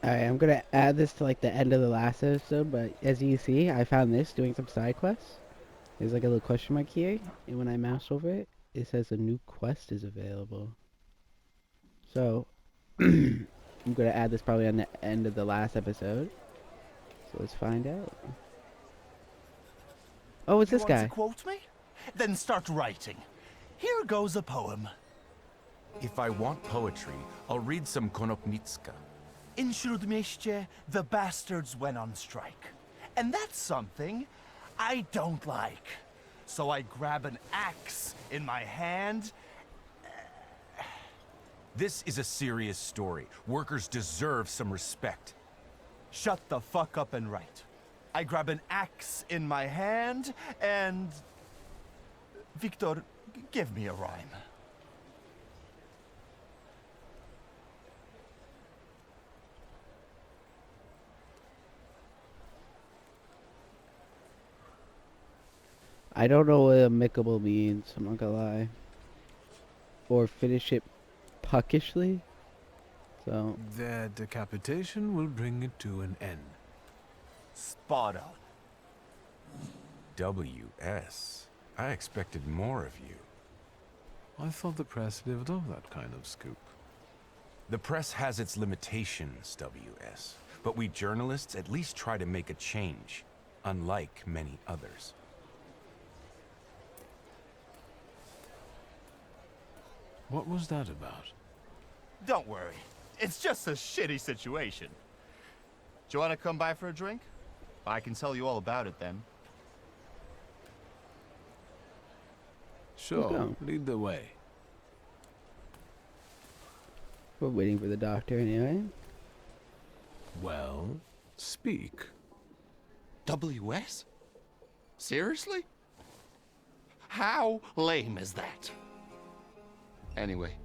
Alright, I'm gonna add this to like the end of the last episode, but as you see, I found this doing some side quests. There's like a little question mark here, and when I mouse over it, it says a new quest is available. So, I'm gonna add this probably on the end of the last episode. So let's find out. Oh, it's You this want to guy. quote me? Then start writing. Here goes a poem. If I want poetry, I'll read some Konopnicka. In Śródmieście, the bastards went on strike. And that's something I don't like. So I grab an axe in my hand. This is a serious story. Workers deserve some respect. Shut the fuck up and write. I grab an axe in my hand and... Victor, give me a rhyme. I don't know what amicable means, I'm not gonna lie. Or finish it puckishly. So, Their decapitation will bring it to an end. Spot on. W.S. I expected more of you. I thought the press lived off that kind of scoop. The press has its limitations, W.S. But we journalists at least try to make a change, unlike many others. What was that about? Don't worry. It's just a shitty situation. Do you want to come by for a drink? I can tell you all about it then. Sure, Okay. lead the way. we're waiting for the doctor anyway. Well, speak. WS? Seriously? How lame is that? Anyway,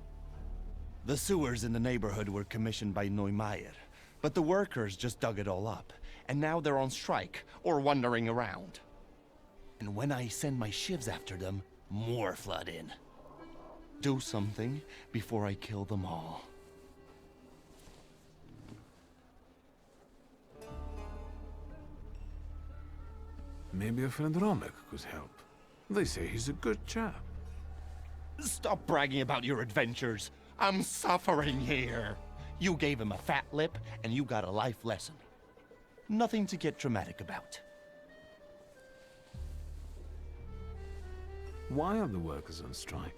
the sewers in the neighborhood were commissioned by Neumeier, but the workers just dug it all up, and now they're on strike or wandering around. And when I send my shivs after them, more flood in. Do something before I kill them all. Maybe a friend Romek could help. They say he's a good chap. Stop bragging about your adventures. I'm suffering here. You gave him a fat lip, and you got a life lesson. Nothing to get dramatic about. Why are the workers on strike?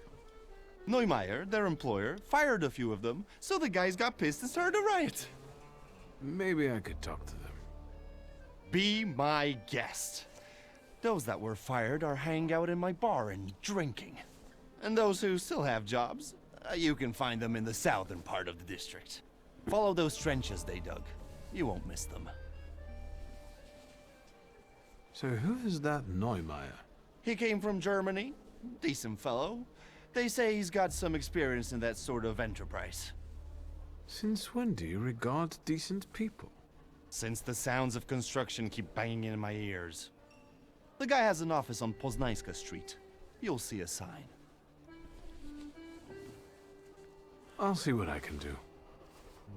Neumeier, their employer, fired a few of them, so the guys got pissed and started a riot. Maybe I could talk to them. Be my guest. Those that were fired are hanging out in my bar and drinking. And those who still have jobs, you can find them in the southern part of the district. Follow those trenches they dug. You won't miss them. So who is that Neumeier? He came from Germany. Decent fellow. They say he's got some experience in that sort of enterprise. Since when do you regard decent people? Since the sounds of construction keep banging in my ears. The guy has an office on Poznańska Street. You'll see a sign. I'll see what I can do.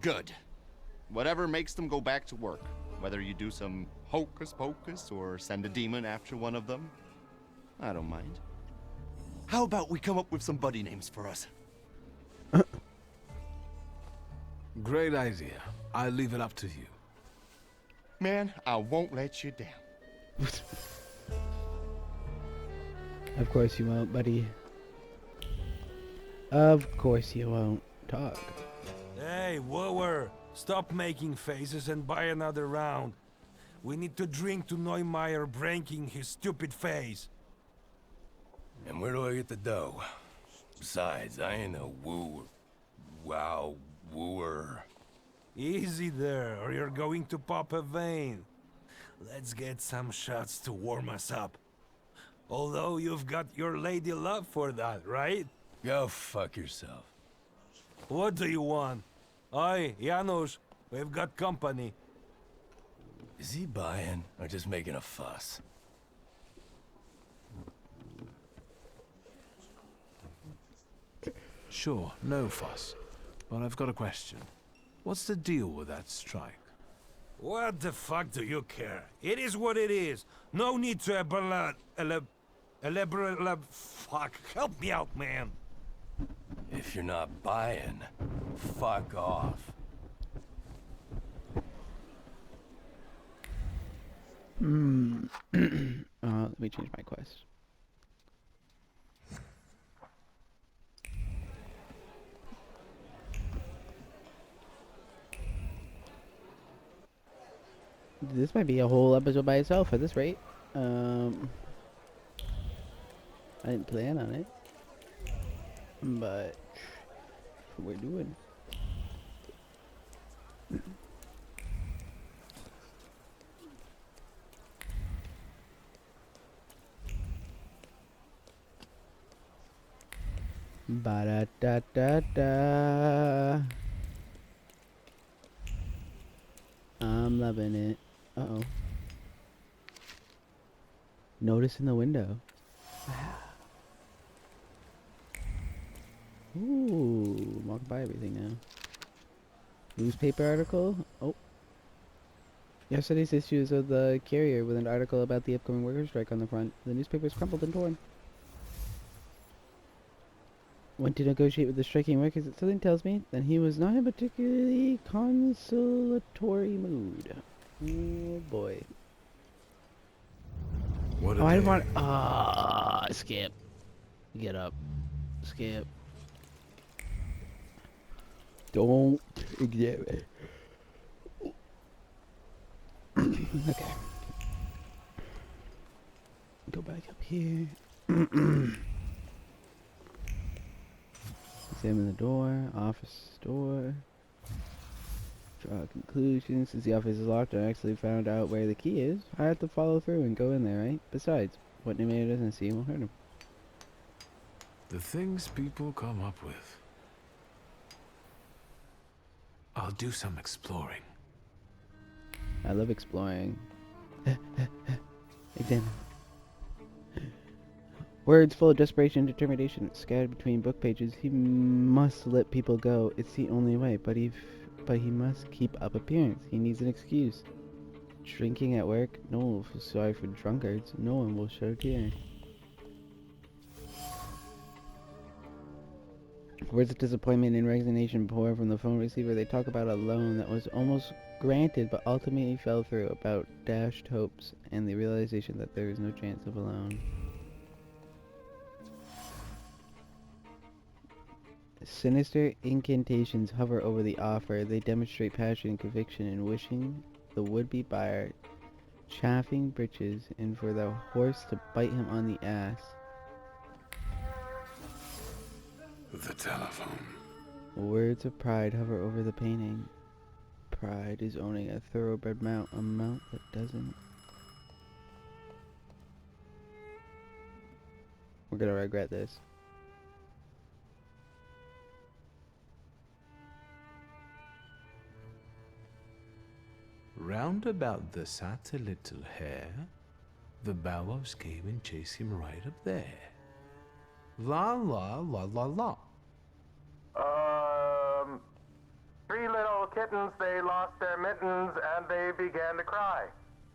Good. Whatever makes them go back to work. Whether you do some hocus pocus or send a demon after one of them, I don't mind. How about we come up with some buddy names for us? Great idea. I'll leave it up to you. Man, I won't let you down. Of course you won't, buddy. Of course you won't. Talk. Hey, wooer! Stop making faces and buy another round. We need to drink to Neumeier breaking his stupid face. And where do I get the dough? Besides, I ain't a wooer. Easy there, or you're going to pop a vein. Let's get some shots to warm us up. Although you've got your lady love for that, right? Go fuck yourself. What do you want? Oi, Janusz, we've got company. Is he buying or just making a fuss? Sure, no fuss. But I've got a question. What's the deal with that strike? What the fuck do you care? It is what it is. No need to elaborate. Fuck, help me out, man. If you're not buying, fuck off. Let me change my quest. This might be a whole episode by itself at this rate. I didn't plan on it, but we're doing. Ba da da da da. I'm loving it. Uh-oh. Notice in the window. Ooh, walk by everything now. Newspaper article? Oh. Yesterday's issues of the Carrier with an article about the upcoming workers' strike on the front. The newspaper is crumpled and torn. Went to negotiate with the striking workers. Something tells me that he was not in a particularly consolatory mood. Oh boy. What a Oh, I day. didn't want. Skip. Get up. Skip. Don't examine. Okay. Go back up here. Examine the door. Office door. Draw conclusions. Since the office is locked, I actually found out where the key is. I have to follow through and go in there, right? Besides, what Nemator doesn't see won't hurt him. The things people come up with. I'll do some exploring. I love exploring. Examine. Words full of desperation and determination scattered between book pages. He must let people go. It's the only way, but he must keep up appearance. He needs an excuse. Drinking at work? No one will feel sorry for drunkards. No one will shed a tear. Words of disappointment and resignation pour from the phone receiver. They talk about a loan that was almost granted but ultimately fell through, about dashed hopes and the realization that there is no chance of a loan. Sinister incantations hover over the offer. They demonstrate passion and conviction in wishing the would-be buyer chaffing breeches and for the horse to bite him on the ass. The telephone. Words of pride hover over the painting. Pride is owning a thoroughbred mount, a mount that doesn't. We're gonna regret this. Round about the sat a little hare, the bows came and chased him right up there. La la la la la. Three little kittens, they lost their mittens and they began to cry.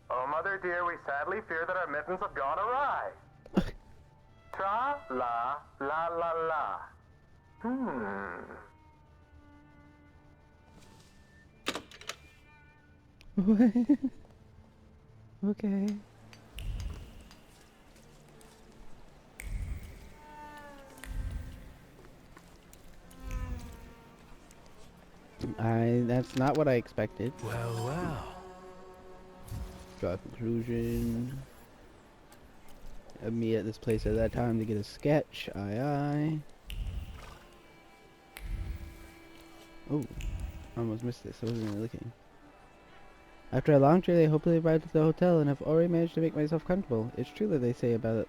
Oh, mother dear, we sadly fear that our mittens have gone awry. Tra la la la la. Okay. That's not what I expected. Well, well. Draw a conclusion. Me at this place at that time to get a sketch. Aye. Oh, I almost missed this. I wasn't really looking. After a long journey, I hopefully arrived at the hotel and have already managed to make myself comfortable. It's true that they say about it.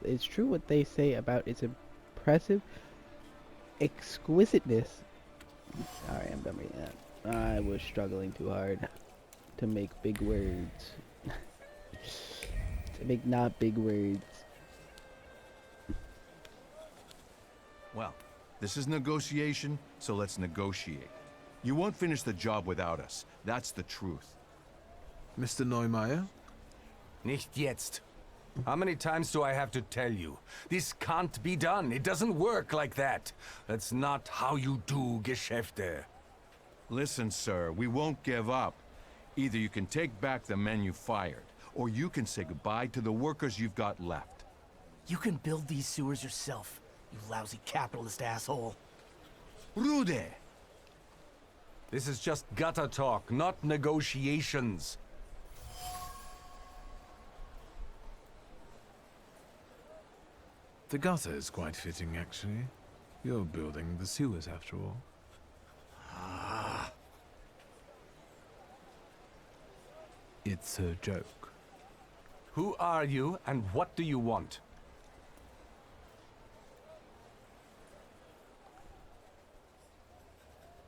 It's true what they say about its impressive exquisiteness. Alright, I'm done reading that. I was struggling too hard to make big words. To make not big words. Well, this is negotiation, so let's negotiate. You won't finish the job without us. That's the truth. Mr. Neumeier? Nicht jetzt. How many times do I have to tell you? This can't be done. It doesn't work like that. That's not how you do Geschäfte. Listen, sir, we won't give up. Either you can take back the men you fired, or you can say goodbye to the workers you've got left. You can build these sewers yourself, you lousy capitalist asshole. Rude! This is just gutter talk, not negotiations. The gutter is quite fitting, actually. You're building the sewers, after all. It's a joke. Who are you and what do you want?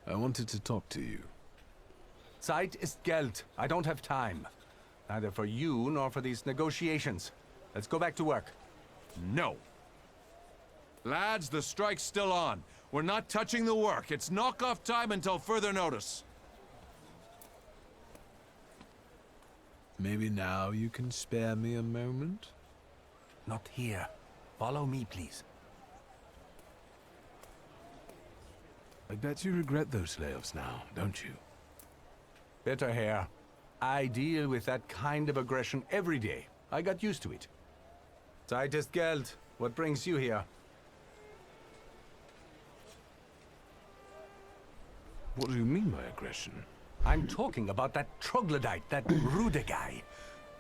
I wanted to talk to you. Zeit ist Geld. I don't have time. Neither for you nor for these negotiations. Let's go back to work. No. Lads, the strike's still on. We're not touching the work. It's knock-off time until further notice. Maybe now you can spare me a moment? Not here. Follow me, please. I bet you regret those layoffs now, don't you? Better hair. I deal with that kind of aggression every day. I got used to it. Zeit ist Geld. What brings you here? What do you mean by aggression? I'm talking about that troglodyte, that Rude guy.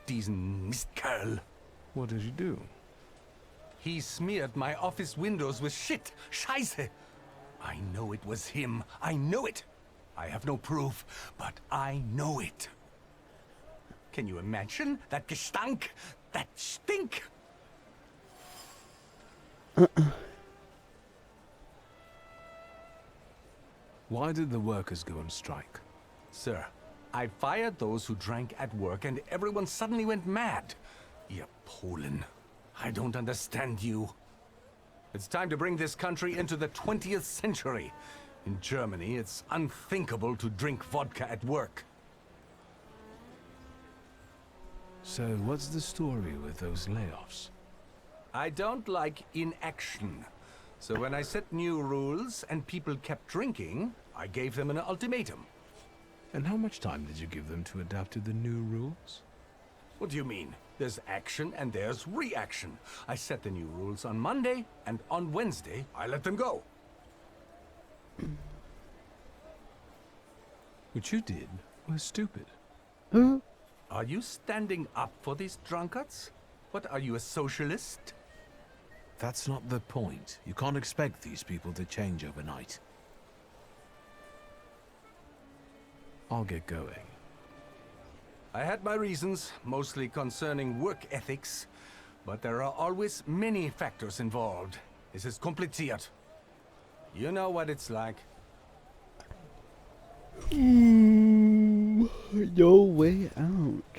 Diesen Mistkerl. What did you do? He smeared my office windows with shit. Scheiße. I know it was him. I know it. I have no proof, but I know it. Can you imagine that Gestank? That stink? Why did the workers go on strike? Sir, I fired those who drank at work and everyone suddenly went mad. Ihr Polen. I don't understand you. It's time to bring this country into the 20th century. In Germany, it's unthinkable to drink vodka at work. So what's the story with those layoffs? I don't like inaction. So when I set new rules and people kept drinking, I gave them an ultimatum. And how much time did you give them to adapt to the new rules? What do you mean? There's action and there's reaction. I set the new rules on Monday, and on Wednesday, I let them go. What you did was stupid. Are you standing up for these drunkards? What, are you a socialist? That's not the point. You can't expect these people to change overnight. I'll get going. I had my reasons, mostly concerning work ethics, but there are always many factors involved. This is kompliziert. You know what it's like. No way out.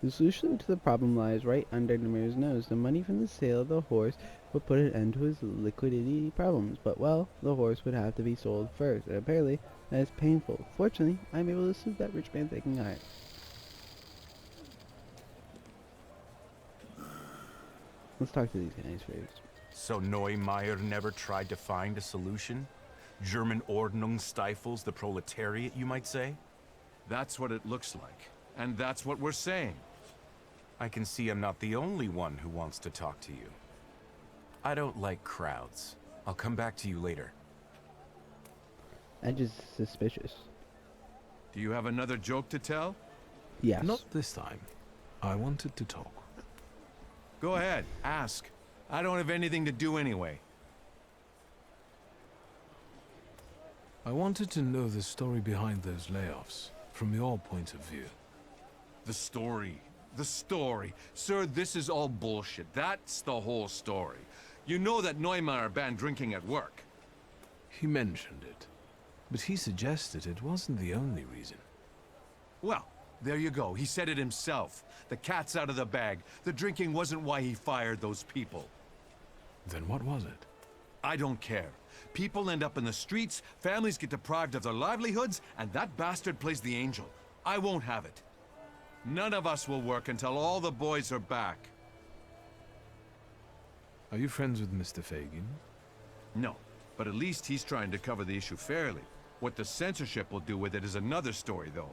The solution to the problem lies right under Namir's nose. The money from the sale of the horse would put an end to his liquidity problems, but well, the horse would have to be sold first, and apparently that is painful. Fortunately, I'm able to soothe that rich man's aching heart. Let's talk to these guys first. So Neumeier never tried to find a solution? German Ordnung stifles the proletariat, you might say? That's what it looks like. And that's what we're saying. I can see I'm not the only one who wants to talk to you. I don't like crowds. I'll come back to you later. I'm just suspicious. Do you have another joke to tell? Yes. Not this time. I wanted to talk. Go ahead, ask. I don't have anything to do anyway. I wanted to know the story behind those layoffs, from your point of view. The story. The story. Sir, this is all bullshit. That's the whole story. You know that Neumeier banned drinking at work. He mentioned it, but he suggested it wasn't the only reason. Well, there you go. He said it himself. The cat's out of the bag. The drinking wasn't why he fired those people. Then what was it? I don't care. People end up in the streets, families get deprived of their livelihoods, and that bastard plays the angel. I won't have it. None of us will work until all the boys are back. Are you friends with Mr. Fagin? No, but at least he's trying to cover the issue fairly. What the censorship will do with it is another story, though.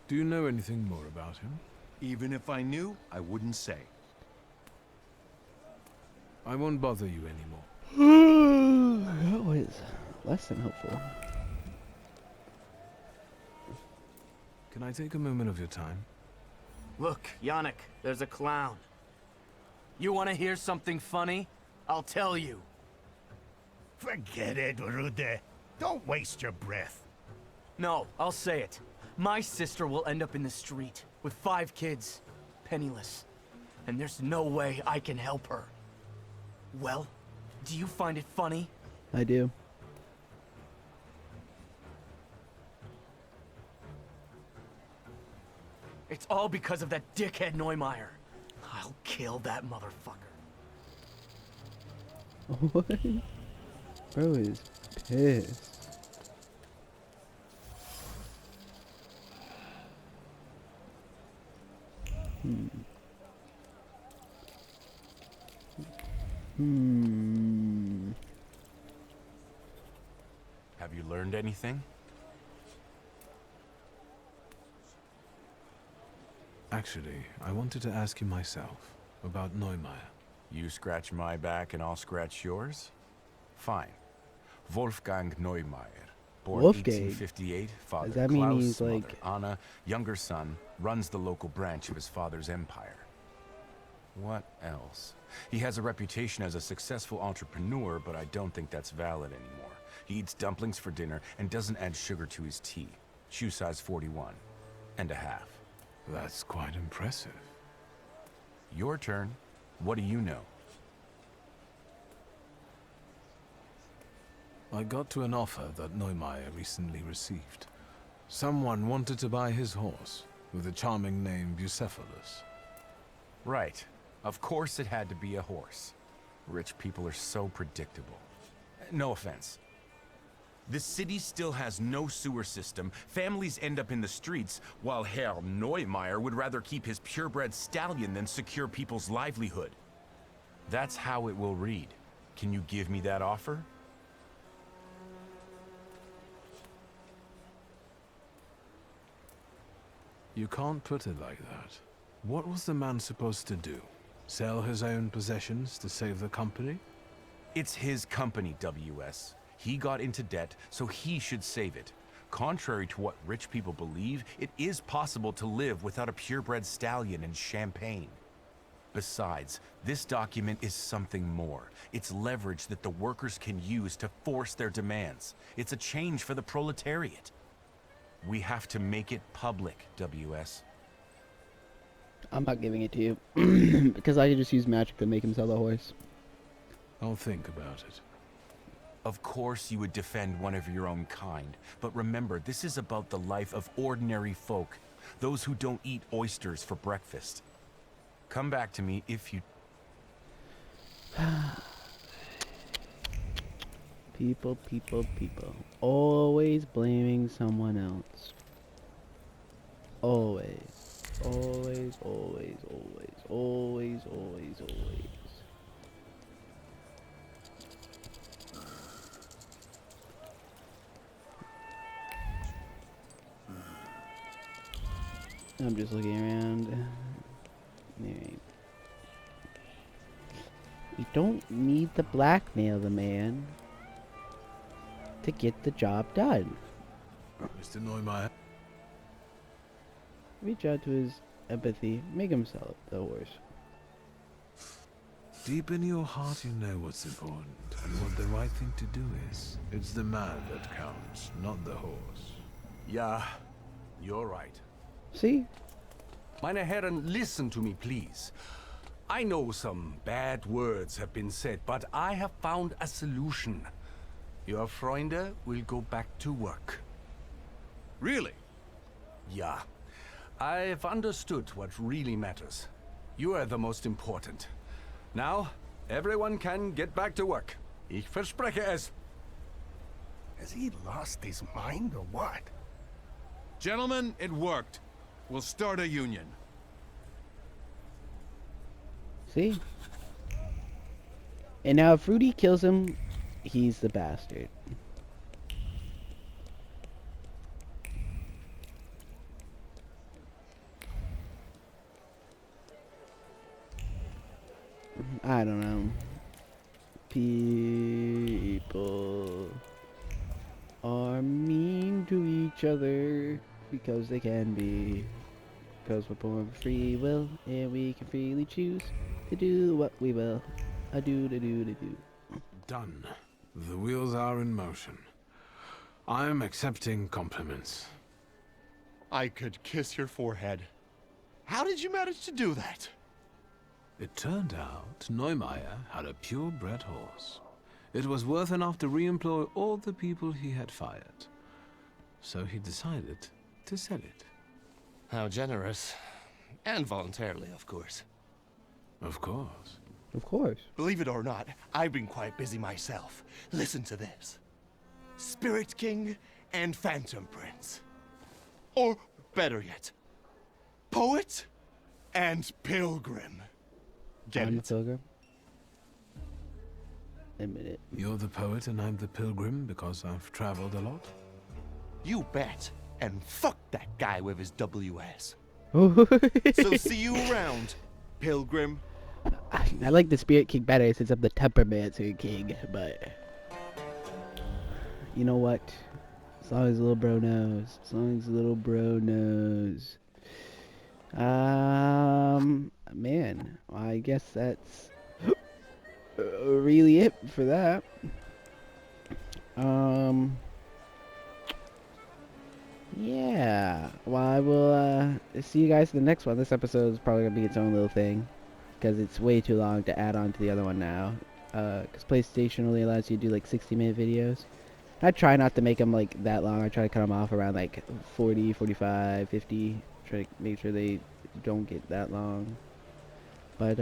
Do you know anything more about him? Even if I knew, I wouldn't say. I won't bother you anymore. That was less than helpful. Can I take a moment of your time? Look, Yannick, there's a clown. You want to hear something funny? I'll tell you. Forget it, Rude. Don't waste your breath. No, I'll say it. My sister will end up in the street with 5 kids, penniless. And there's no way I can help her. Well, do you find it funny? I do. It's all because of that dickhead Neumeier. I'll kill that motherfucker. What? Bro is pissed. Have you learned anything? Actually, I wanted to ask you myself about Neumeier. You scratch my back and I'll scratch yours? Fine. Wolfgang Neumeier, born Wolfgang? 1858, father Does that mean Klaus, he's mother like... Anna, younger son, runs the local branch of his father's empire. What else? He has a reputation as a successful entrepreneur, but I don't think that's valid anymore. He eats dumplings for dinner and doesn't add sugar to his tea. Shoe size 41 and a half. That's quite impressive. Your turn. What do you know? I got to an offer that Neumeier recently received. Someone wanted to buy his horse, with a charming name Bucephalus. Right. Of course it had to be a horse. Rich people are so predictable. No offense. The city still has no sewer system, families end up in the streets, while Herr Neumeier would rather keep his purebred stallion than secure people's livelihood. That's how it will read. Can you give me that offer? You can't put it like that. What was the man supposed to do? Sell his own possessions to save the company? It's his company, WS. He got into debt, so he should save it. Contrary to what rich people believe, it is possible to live without a purebred stallion and champagne. Besides, this document is something more. It's leverage that the workers can use to force their demands. It's a change for the proletariat. We have to make it public, WS. I'm not giving it to you. Because I could just use magic to make him sell the horse. I'll think about it. Of course you would defend one of your own kind, but remember, this is about the life of ordinary folk, those who don't eat oysters for breakfast. Come back to me if you... People. Always blaming someone else. Always. I'm just looking around. Alright. We don't need to blackmail the man to get the job done. Mr. Neumeier? Reach out to his empathy. Make him sell the horse. Deep in your heart, you know what's important and what the right thing to do is. It's the man that counts, not the horse. Yeah, you're right. See? Meine Herren, listen to me, please. I know some bad words have been said, but I have found a solution. Your Freunde will go back to work. Really? Yeah. I've understood what really matters. You are the most important. Now, everyone can get back to work. Ich verspreche es. Has he lost his mind or what? Gentlemen, it worked. We'll start a union. See? And now if Rudy kills him, he's the bastard. I don't know. People are mean to each other because they can be. Because we're born with free will and we can freely choose to do what we will. Do. Done. The wheels are in motion. I'm accepting compliments. I could kiss your forehead. How did you manage to do that? It turned out Neumeier had a purebred horse. It was worth enough to re-employ all the people he had fired. So he decided to sell it. How generous. And voluntarily, of course. Of course. Of course. Believe it or not, I've been quite busy myself. Listen to this. Spirit King and Phantom Prince. Or, better yet, Poet and Pilgrim. Get I'm it? the pilgrim. Admit it. You're the poet and I'm the pilgrim because I've traveled a lot? You bet. And fuck that guy with his WS. So So see you around, Pilgrim. I like the Spirit King better since I'm the Tempermancer King, but you know what? As long as little bro knows. As long as little bro knows. Man, well, I guess that's really it for that. Yeah. Well, I will see you guys in the next one. This episode is probably gonna be its own little thing because it's way too long to add on to the other one now. Because PlayStation only allows you to do like 60-minute videos. I try not to make them like that long. I try to cut them off around like 40, 45, 50. Try to make sure they don't get that long. But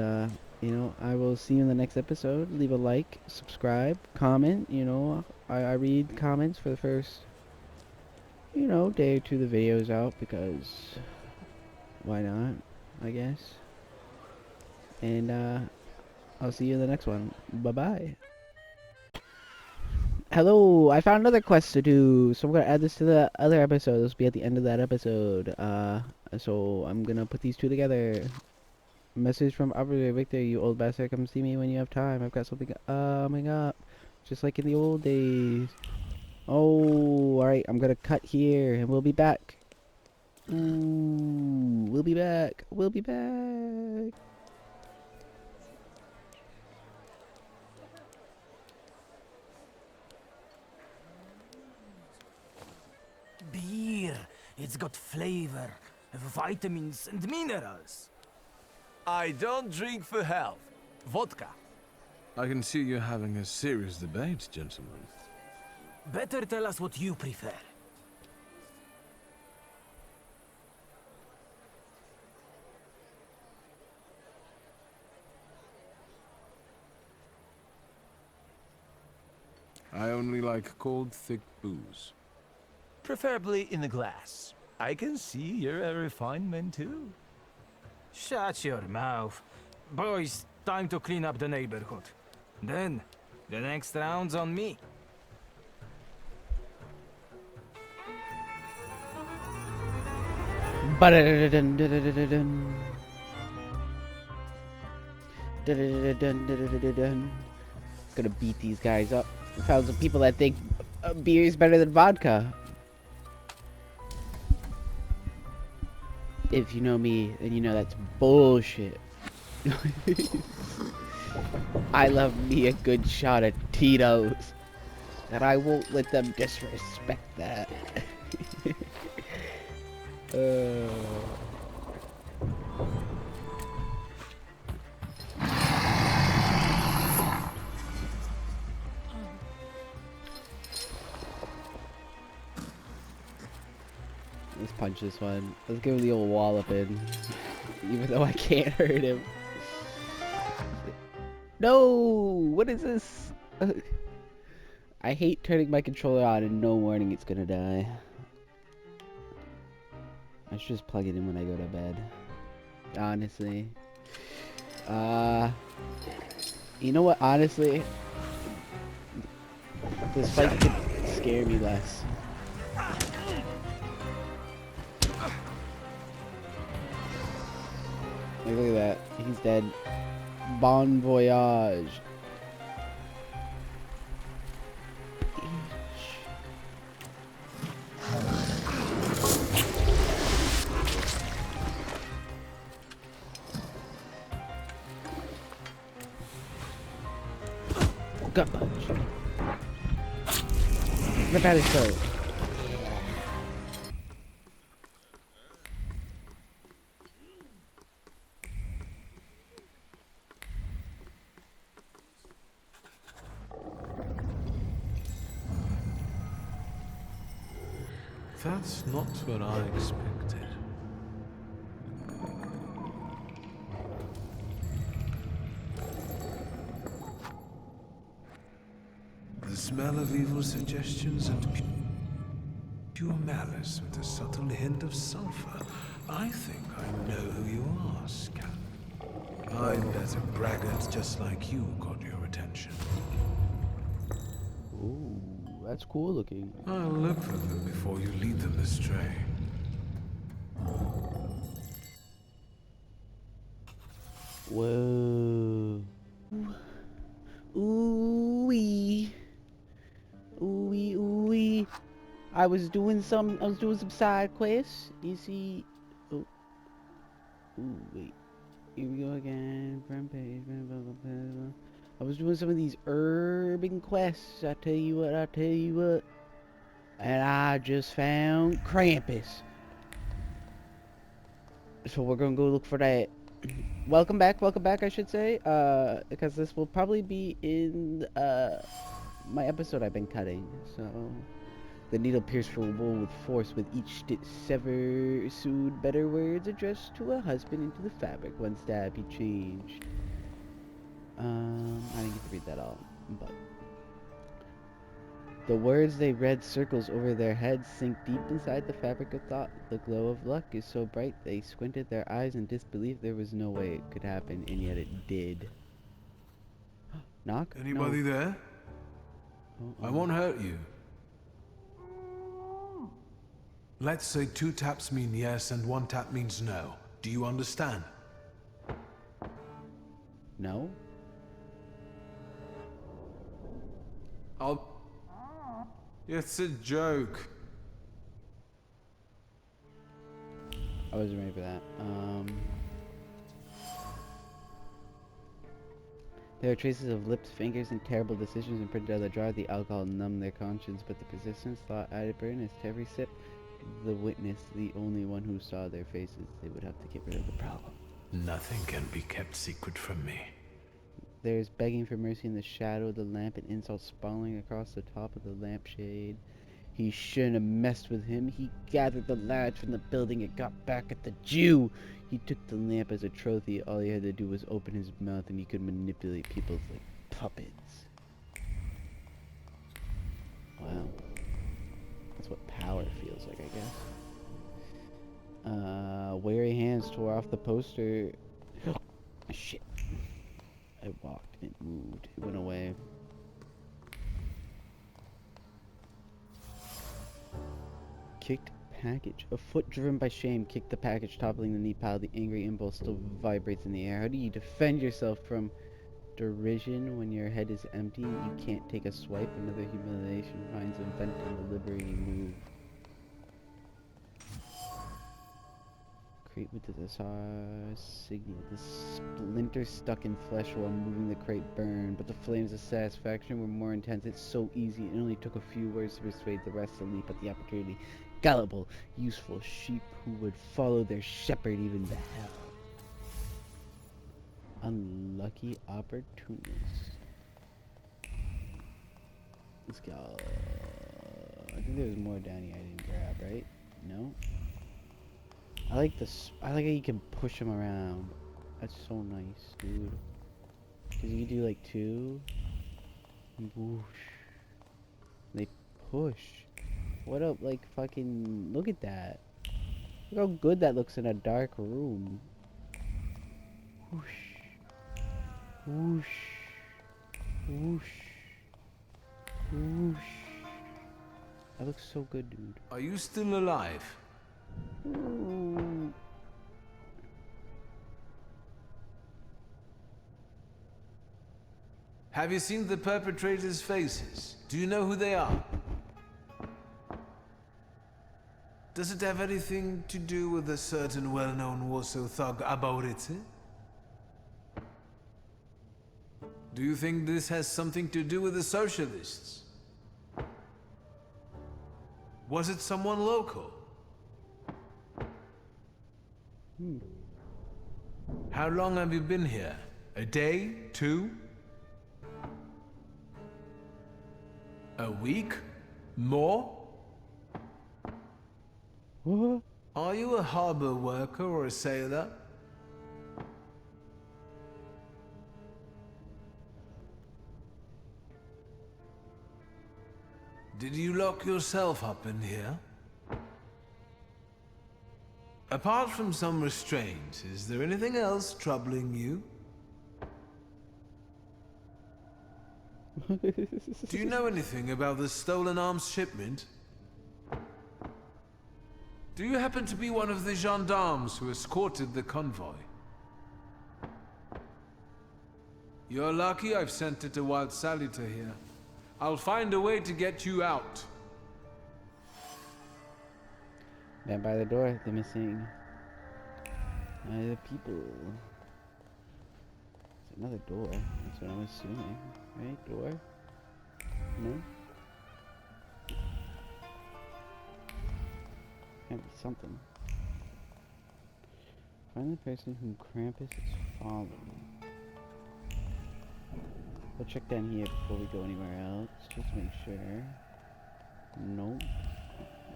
you know, I will see you in the next episode. Leave a like, subscribe, comment. You know, I read comments for the first, you know, day or two the video's out because why not, I guess. And I'll see you in the next one. Bye bye. Hello, I found another quest to do, so I'm gonna add this to the other episode. This will be at the end of that episode. So I'm gonna put these two together. Message from Operator Victor, you old bastard, come see me when you have time. I've got something coming up, just like in the old days. Oh, alright, I'm gonna cut here, and we'll be back. Ooh, we'll be back. We'll be back. Beer. It's got flavor, vitamins, and minerals. I don't drink for health. Vodka. I can see you're having a serious debate, gentlemen. Better tell us what you prefer. I only like cold, thick booze. Preferably in a glass. I can see you're a refined man too. Shut your mouth. Boys, time to clean up the neighborhood. Then, the next round's on me. Gonna beat these guys up. Found some people that think beer is better than vodka. If you know me, then you know that's bullshit. I love me a good shot of Tito's. And I won't let them disrespect that. Let's punch this one. Let's give him the old walloping. Even though I can't hurt him. No! What is this? I hate turning my controller on and no warning it's gonna die. I should just plug it in when I go to bed. Honestly. You know what? Honestly, this fight could scare me less. Like, look at that. He's dead. Bon voyage. Gut punch. Rip out his throat. That's not what I expected. The smell of evil suggestions and pure malice with a subtle hint of sulfur. I think I know who you are, Scamp. I bet a braggart just like you got your attention. Ooh, that's cool looking. I'll look for them before you lead them astray. Whoa. Ooh-wee. Ooh-wee, ooh-wee. I was doing some side quests. You see, oh, ooh, wait. Here we go again. Front page. Blah, blah, blah, blah, blah. I was doing some of these urban quests. I tell you what. And I just found Krampus. So we're gonna go look for that. Welcome back, I should say. Because this will probably be in my episode I've been cutting. So the needle pierced her wool with force, with each stitch sewed better words addressed to a husband into the fabric. One stab he changed. I didn't get to read that all, but the words they read circles over their heads, sink deep inside the fabric of thought. The glow of luck is so bright they squinted their eyes in disbelief. There was no way it could happen, and yet it did. Knock? Anybody No. there? Oh, I won't hurt you. Let's say 2 taps mean yes and 1 tap means no. Do you understand? No? It's a joke. I wasn't ready for that. There are traces of lips, fingers, and terrible decisions imprinted on the jar. The alcohol numbed their conscience, but the persistence thought added bitterness to every sip. The witness, the only one who saw their faces, they would have to get rid of the problem. Nothing can be kept secret from me. There is begging for mercy in the shadow of the lamp, and insults sprawling across the top of the lampshade. He shouldn't have messed with him. He gathered the lads from the building and got back at the Jew. He took the lamp as a trophy. All he had to do was open his mouth and he could manipulate people like puppets. Wow. That's what power feels like, I guess. Wary hands tore off the poster. Shit. I walked and it moved. It went away. Kicked package. A foot driven by shame kicked the package, toppling the neat pile. The angry impulse still vibrates in the air. How do you defend yourself from derision when your head is empty? You can't take a swipe. Another humiliation finds a vent in the liberating move. Crate with the Tsar signal. The splinter stuck in flesh while moving the crate burned, but the flames of satisfaction were more intense. It's so easy. It only took a few words to persuade the rest to leap at the opportunity. Gullible, useful sheep who would follow their shepherd even to hell. Unlucky opportunist. Let's go. I think there's more down here I didn't grab, right? No? I like this. I like how you can push them around. That's so nice, dude. Cause you can do like 2. Whoosh. They push. What up, like, fucking... Look at that. Look how good that looks in a dark room. Whoosh. Whoosh. Whoosh. Whoosh. That looks so good, dude. Are you still alive? Ooh. Have you seen the perpetrators' faces? Do you know who they are? Does it have anything to do with a certain well-known Warsaw thug, Aborycy? Do you think this has something to do with the socialists? Was it someone local? How long have you been here? A day? 2? A week? More? What? Are you a harbor worker or a sailor? Did you lock yourself up in here? Apart from some restraint, is there anything else troubling you? Do you know anything about the stolen arms shipment? Do you happen to be one of the gendarmes who escorted the convoy? You're lucky I've sent it to Wild Salita here. I'll find a way to get you out. Man by the door, the missing the people. It's another door. That's what I'm assuming. Right? Door? No? Can't be something. Find the person whom Krampus is following. We'll check down here before we go anywhere else, just to make sure. Nope.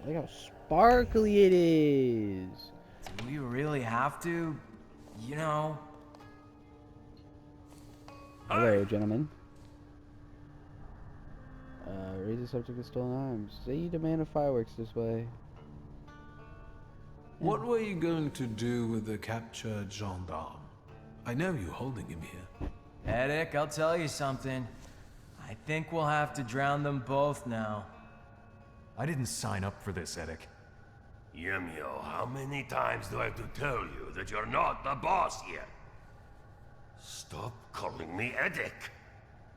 Look how sparkly it is! Do we really have to? You know... Hello, gentlemen. Raise the subject of stolen arms. Say you demand of fireworks this way. What were you going to do with the captured gendarme? I know you're holding him here. Edic, I'll tell you something. I think we'll have to drown them both now. I didn't sign up for this, Edic. Yemio, how many times do I have to tell you that you're not the boss here? Stop calling me Edic.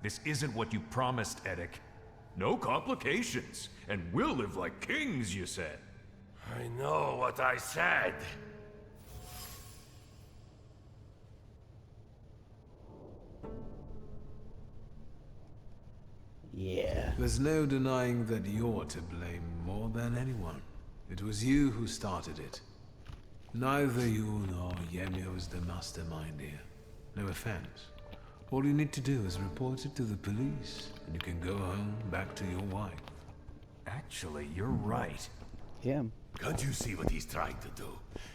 This isn't what you promised, Edic. No complications, and we'll live like kings, you said. I know what I said. Yeah. There's no denying that you're to blame more than anyone. It was you who started it. Neither you nor Yemio is the mastermind here. No offense. All you need to do is report it to the police, and you can go home back to your wife. Actually, you're right. Yeah. Can't you see what he's trying to do?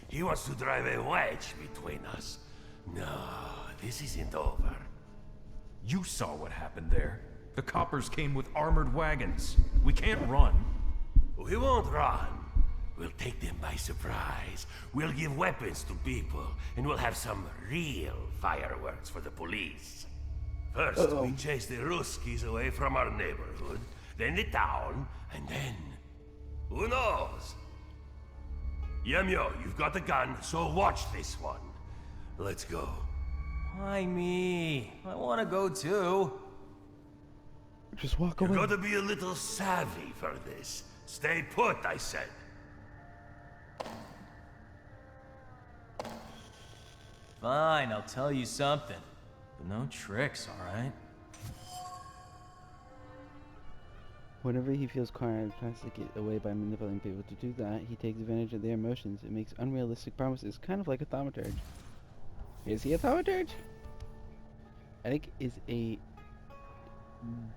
He wants to drive a wedge between us. No, this isn't over. You saw what happened there. The coppers came with armored wagons. We can't run. We won't run. We'll take them by surprise. We'll give weapons to people, and we'll have some real fireworks for the police. First, we chase the Ruskies away from our neighborhood, then the town, and then... who knows? Yemio, you've got the gun, so watch this one. Let's go. Why me? I want to go too. Just walk You away. gotta be a little savvy for this. Stay put, I said. Fine, I'll tell you something. But no tricks, alright? Whenever he feels cornered, tries to get away by manipulating people. To do that, he takes advantage of their emotions and makes unrealistic promises, kind of like a thaumaturge. Is he a thaumaturge? Eric is a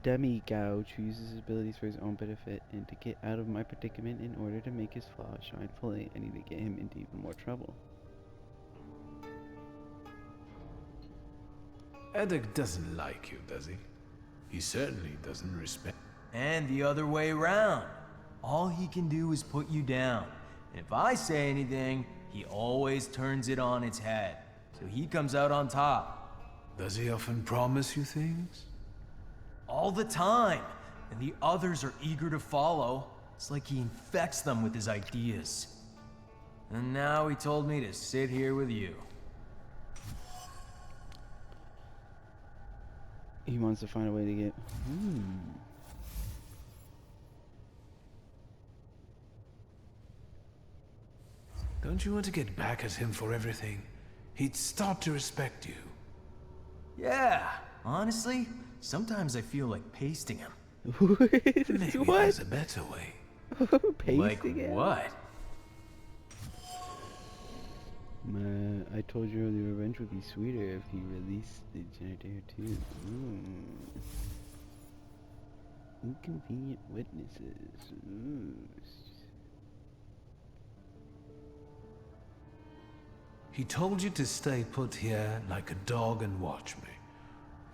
demigouge who uses his abilities for his own benefit, and to get out of my predicament in order to make his flaws shine fully, I need to get him into even more trouble. Edic doesn't like you, does he? He certainly doesn't respect... And the other way around. All he can do is put you down. And if I say anything, he always turns it on its head. So he comes out on top. Does he often promise you things? All the time. And the others are eager to follow. It's like he infects them with his ideas. And now he told me to sit here with you. He wants to find a way to get... Don't you want to get back at him for everything? He'd start to respect you. Yeah, honestly, sometimes I feel like pasting him. Maybe What? there's a better way. Pasting Like it? what? I told you the revenge would be sweeter if he released the janitor too. Inconvenient witnesses. He told you to stay put here like a dog and watch me.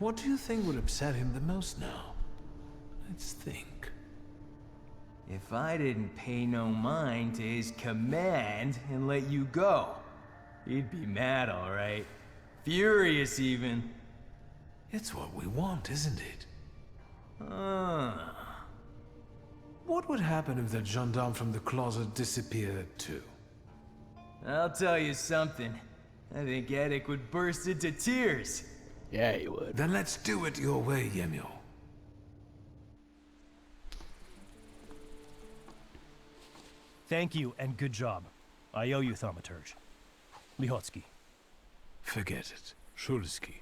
What do you think would upset him the most now? Let's think. If I didn't pay no mind to his command and let you go, he'd be mad, all right. Furious, even. It's what we want, isn't it? What would happen if that gendarme from the closet disappeared too? I'll tell you something. I think Eddick would burst into tears. Yeah, he would. Then let's do it your way, Yemio. Thank you, and good job. I owe you, Thaumaturge. Lihotsky. Forget it. Shulsky.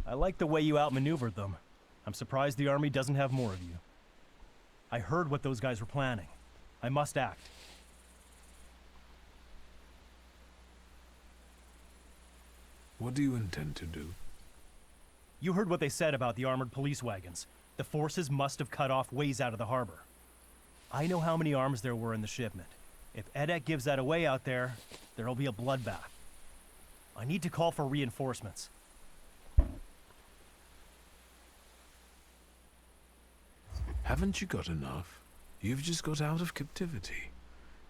I like the way you outmaneuvered them. I'm surprised the army doesn't have more of you. I heard what those guys were planning. I must act. What do you intend to do? You heard what they said about the armored police wagons. The forces must have cut off ways out of the harbor. I know how many arms there were in the shipment. If Edek gives that away out there, there'll be a bloodbath. I need to call for reinforcements. Haven't you got enough? You've just got out of captivity.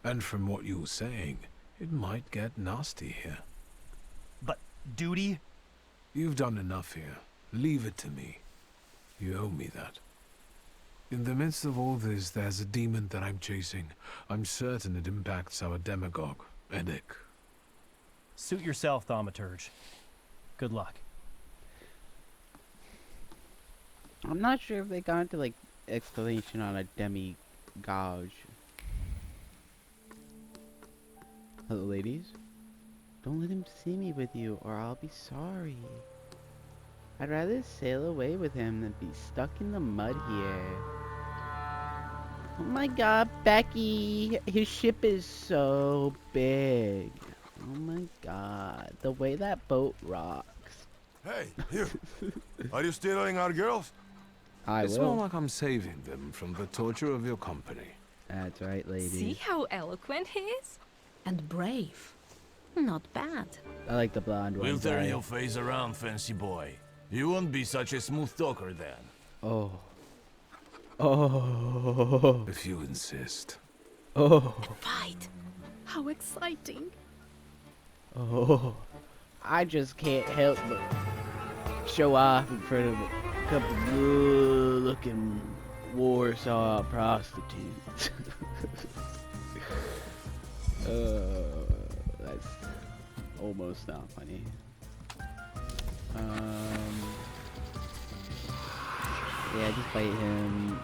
And from what you were saying, it might get nasty here. But duty? You've done enough here. Leave it to me. You owe me that. In the midst of all this, there's a demon that I'm chasing. I'm certain it impacts our demagogue, Eddick. Suit yourself, Thaumaturge. Good luck. I'm not sure if they got into like explanation on a demi-gauge. Hello, ladies. Don't let him see me with you, or I'll be sorry. I'd rather sail away with him than be stuck in the mud here. Oh my god, Becky! His ship is so big. Oh my god, the way that boat rocks. Hey, you! Are you stealing our girls? It's more like I'm saving them from the torture of your company. That's right, lady. See how eloquent he is? And brave. Not bad. I like the blonde one. We'll turn your face around, fancy boy. You won't be such a smooth talker then. Oh. Oh. If you insist. Oh. Fight. How exciting. Oh. I just can't help but show off in front of a couple good-looking Warsaw prostitutes. That's almost not funny. Yeah, just fight him.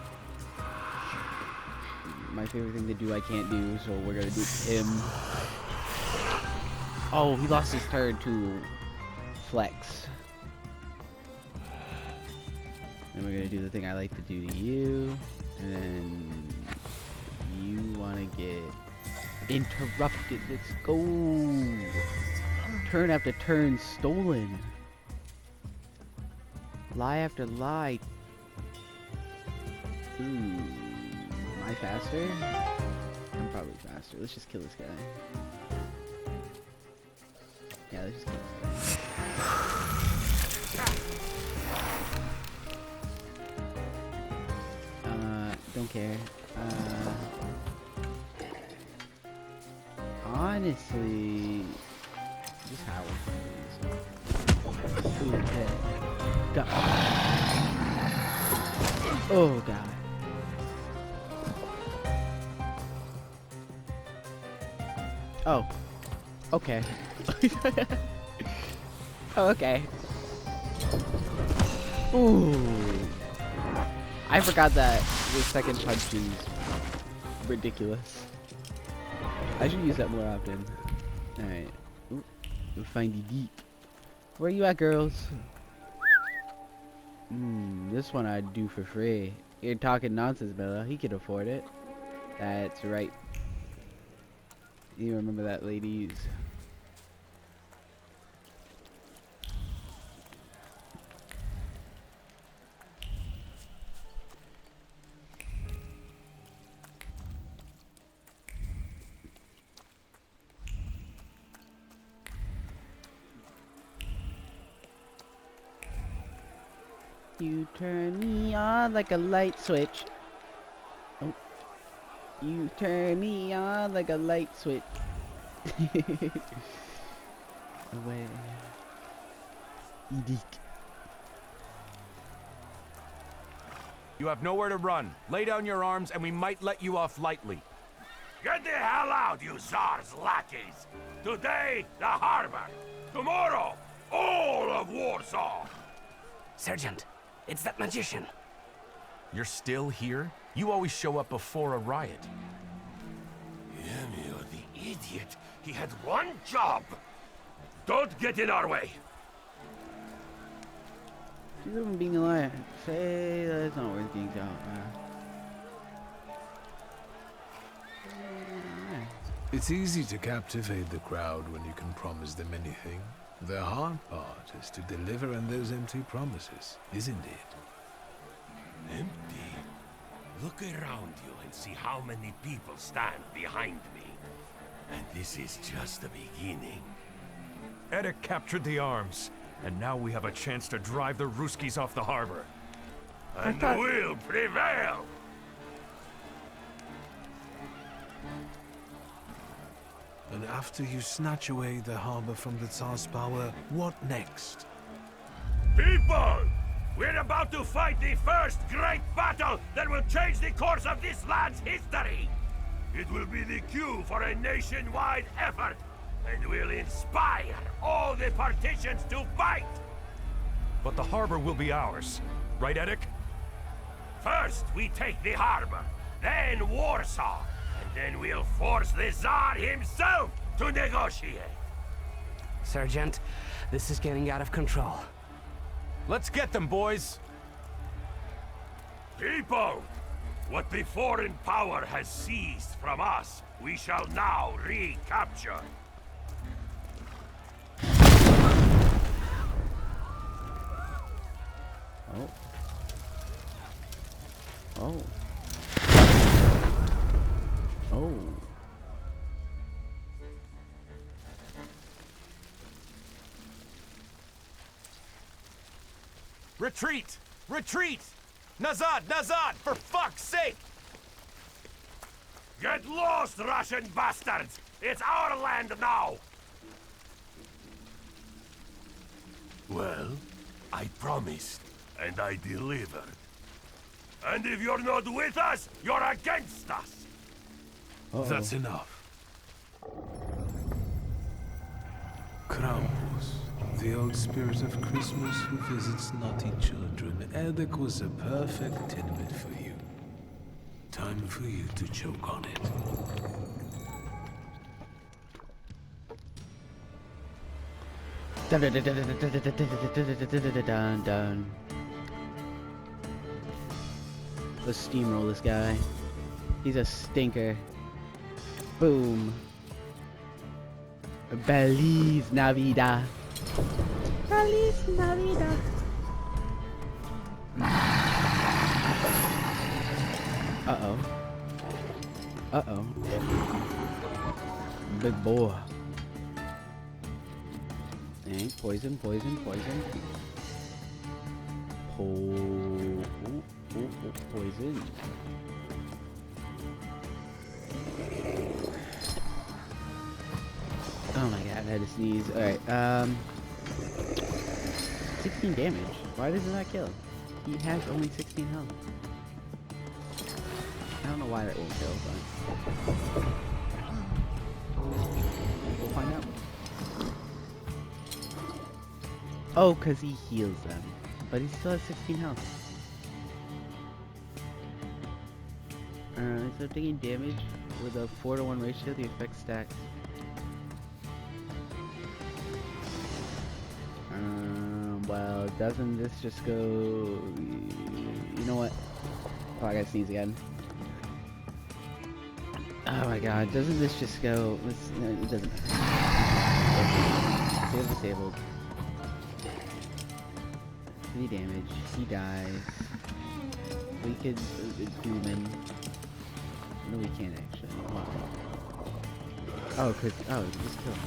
My favorite thing to do I can't do, so we're gonna do him. Oh, he lost his turn to flex. And we're gonna do the thing I like to do to you. And then you wanna get interrupted. Let's go. Turn after turn stolen. Lie after lie. Ooh. Am I faster? I'm probably faster. Let's just kill this guy. Yeah, let's just kill this guy. Don't care. Honestly, just how. Ooh, yeah. God. Oh god. Oh. Okay. Oh, okay. Ooh. I forgot that the second punch is ridiculous. I should use that more often. Alright. We'll find you deep. Where you at, girls? This one I'd do for free. You're talking nonsense, Bella. He can afford it. That's right. You remember that, ladies? You turn me on like a light switch. Oh. You turn me on like a light switch. Away. Edik. You have nowhere to run. Lay down your arms and we might let you off lightly. Get the hell out, you Tsar's lackeys! Today, the harbor. Tomorrow, all of Warsaw! Sergeant, it's that magician. You're still here? You always show up before a riot. Emil, the idiot. He had one job. Don't get in our way. She's even being a liar. Say that it's not worth getting out, man. It's easy to captivate the crowd when you can promise them anything. The hard part is to deliver on those empty promises, isn't it? Empty? Look around you and see how many people stand behind me. And this is just the beginning. Edek captured the arms, and now we have a chance to drive the Ruskies off the harbor. And will prevail! And after you snatch away the harbor from the Tsar's power, what next? People! We're about to fight the first great battle that will change the course of this land's history! It will be the cue for a nationwide effort, and will inspire all the partitions to fight! But the harbor will be ours. Right, Edek? First, we take the harbor, then Warsaw, and then we'll force the Tsar himself to negotiate. Sergeant, this is getting out of control. Let's get them, boys! People! What the foreign power has seized from us, we shall now recapture. Oh. Oh. Oh. Retreat! Retreat! Nazad! Nazad! For fuck's sake! Get lost, Russian bastards! It's our land now! Well, I promised, and I delivered. And if you're not with us, you're against us! That's enough. Krampus, the old spirit of Christmas who visits naughty children. Edek was a perfect tidbit for you. Time for you to choke on it. Dun dun dun dun dun dun dun dun dun. Let's steamroll this guy. He's a stinker. Boom. Feliz Navidad. Feliz Navidad. Uh-oh. Uh-oh. Big boy. Dang, poison, poison, poison. Poison. God, I had to sneeze. Alright, 16 damage. Why doesn't that kill? He has only 16 health. I don't know why that won't kill, but... We'll find out. Oh, because he heals them. But he still has 16 health. So taking damage with a 4-to-1 ratio, the effect stacks. Well, doesn't this just go... You know what? Oh, I gotta sneeze again. Oh my god, doesn't this just go... No, it doesn't. Save disabled. 3 damage. He dies. We could... human. No, we can't actually. Why? Oh, cause... Oh, just kill him.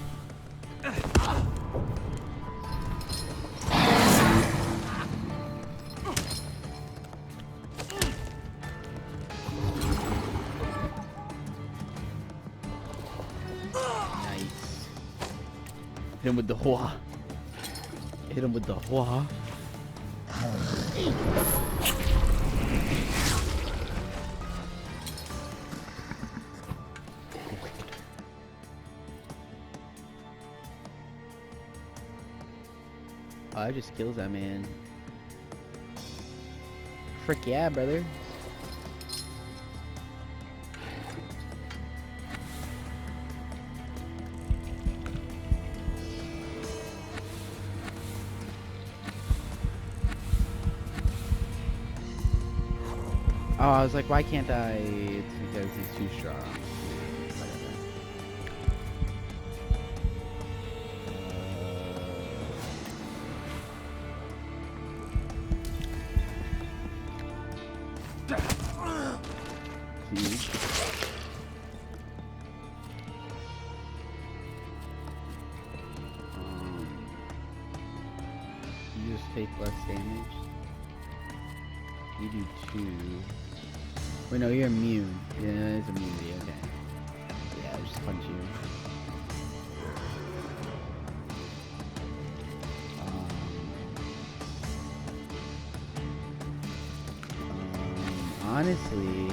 Hit him with the hua. Hit him with the hua. Oh, I just kills that man. Frick yeah, brother. Oh, I was like, why can't I? It's because he's too strong. You just take less damage. You do 2. Wait, no, you're immune. Yeah, it's immunity, okay. Yeah, I'll just punch you. Honestly...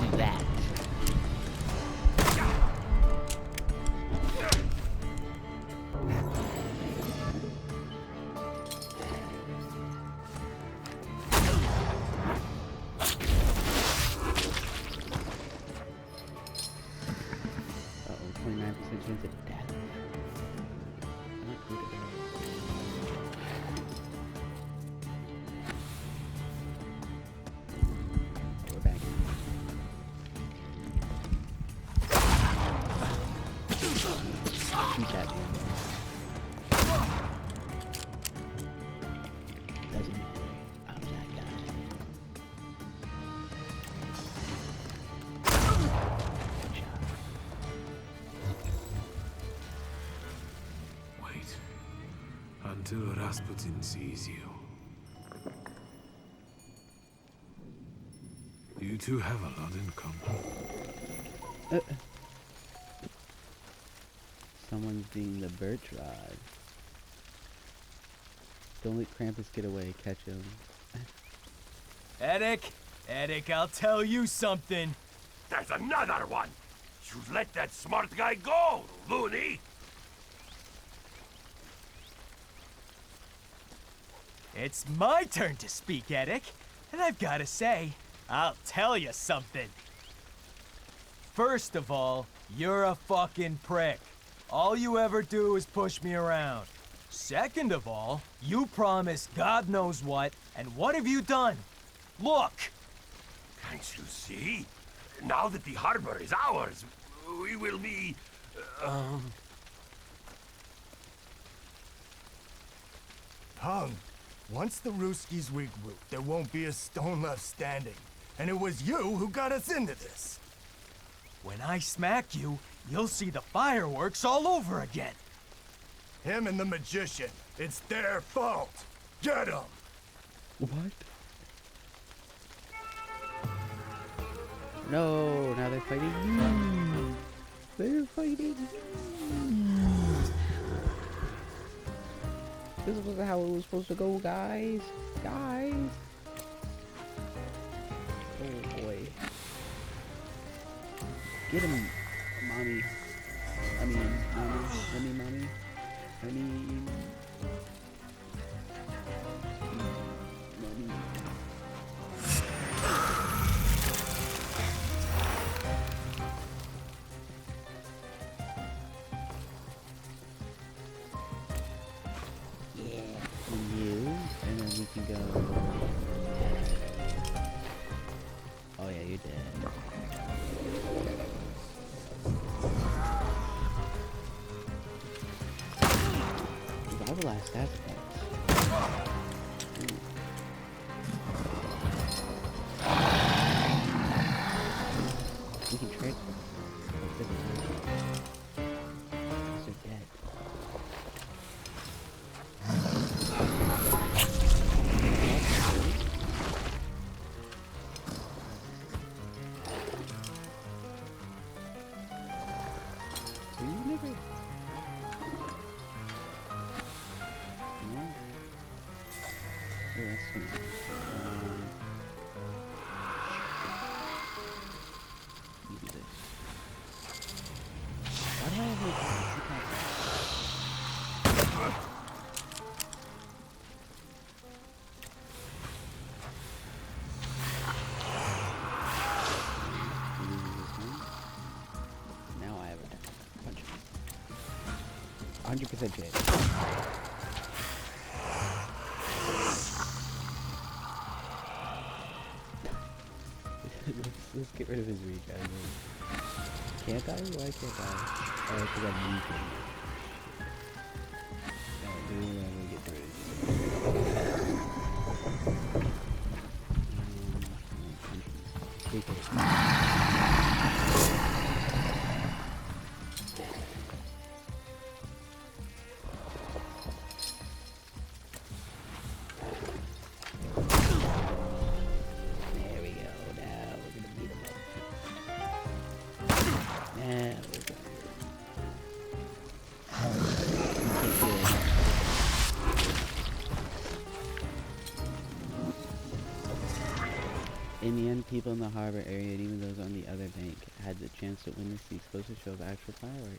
do that. Chance of death. Not good at all. We're back. Shoot that man. Doesn't matter. I'm that guy. Until Rasputin sees you. You two have a lot in common. Someone's being the birch rod. Don't let Krampus get away. Catch him. Edic, I'll tell you something. There's another one. You let that smart guy go, loony. It's my turn to speak, Edic. And I've got to say, I'll tell you something. First of all, you're a fucking prick. All you ever do is push me around. Second of all, you promised God knows what, and what have you done? Look! Can't you see? Now that the harbor is ours, we will be... Hung. Once the Ruskies regroup, there won't be a stone left standing. And it was you who got us into this. When I smack you, you'll see the fireworks all over again. Him and the magician. It's their fault. Get him! What? No, now they're fighting me. They're fighting me. This wasn't how it was supposed to go, guys. Guys. Oh boy. Get him, mommy. I mean, mommy. I mean, mommy. Yeah, and you, and then we can go. Oh yeah, you're dead. Last aspects. We can transfer. They're dead. Now I have a bunch of 100% chance. Let's get rid of his reach. Can't I? Why can't I? Oh, because I'm weak. Alright, I'm gonna get rid of There we go. Now we're gonna beat him up. Now we're gonna. In the end, people in the harbor area, and even those on the other bank, had the chance to witness the explosive show of actual fireworks.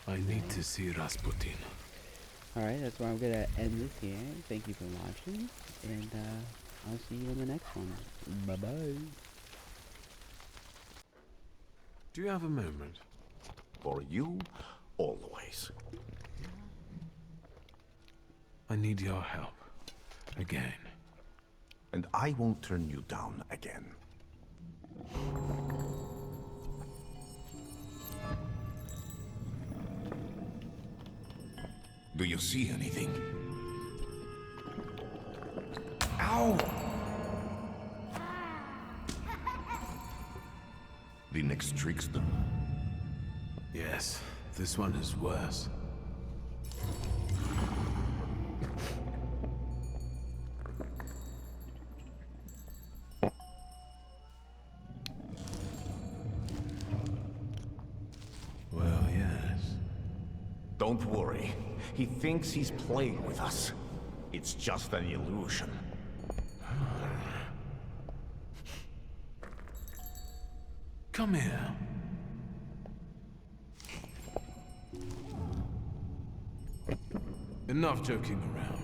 I need to see Rasputin. Alright, that's where I'm gonna end this here. Thank you for watching, and I'll see you in the next one. Bye-bye. Do you have a moment? For you, always. I need your help. Again. And I won't turn you down again. Do you see anything? Ow! The next trickster? Yes, this one is worse. Well, yes. Don't worry. He thinks he's playing with us. It's just an illusion. Come here. Enough joking around.